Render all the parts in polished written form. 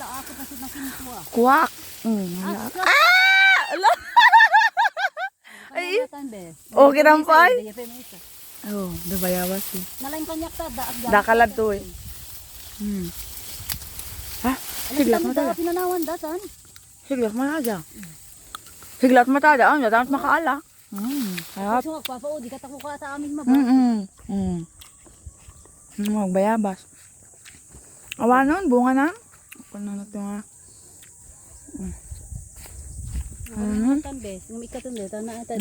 Wala ako kasi nakinto ah. Kuwak. Ala. Ay. Okay rampay. Oh, dabayawas eh. Nalain kanyak ta Dakalad to eh. Ha? Higlat mo tada. Pinanawan datan. Higlat mo tada. Higlat mo tada. Ang dapat makaala. Harap. So magpapao di ka tako ka sa amin maba. Magbayabas. Awa nun, bunga na. Ako na natin nga. Tambes, ng ikatunde tana ata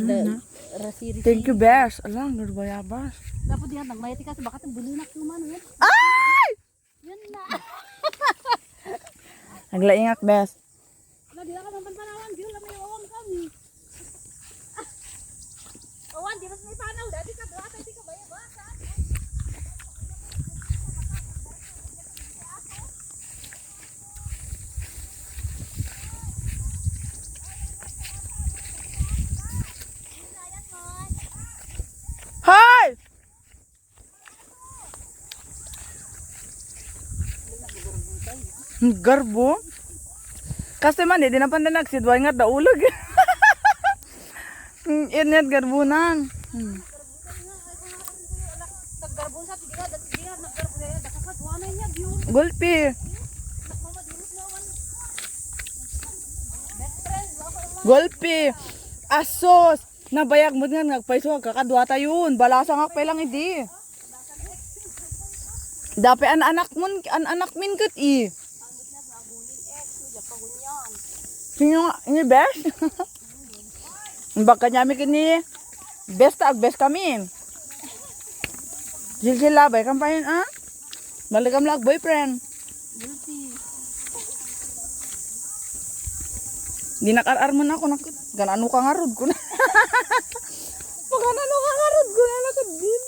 rasiri. Thank you, Bes. Alam, nagbayabas. Dapat diyan nang mayati ka sa bakat ng bulinak man yan. Ay! Yan na. Naglaingak, Bes. Na di ka nang panawan, di la may awang kami. Awan di mas may panaw, dati ka doa di ka bayabas. Hoy! Garbo? Kasi man, di na pa na nagsidway nga daulog. Inyat garbo nang. Naggarbon sa tiga, dati diha naggarbon ya, dakakadwa na niya gyud. Gulpi. Gulpi. Asos. Nabayag mo nga nagpaiso kakadwata yun. Balasa nga pa lang hindi. Dapat anak min kat i. Sino nga, ini best? Baka nyami kini best best kami. Jil labay kampayin ah. Balikam lag boyfriend. Di nakar mo na ako nakit. Ganano ka ngarod ko na. Ganano ka ngarod ko na nakit din.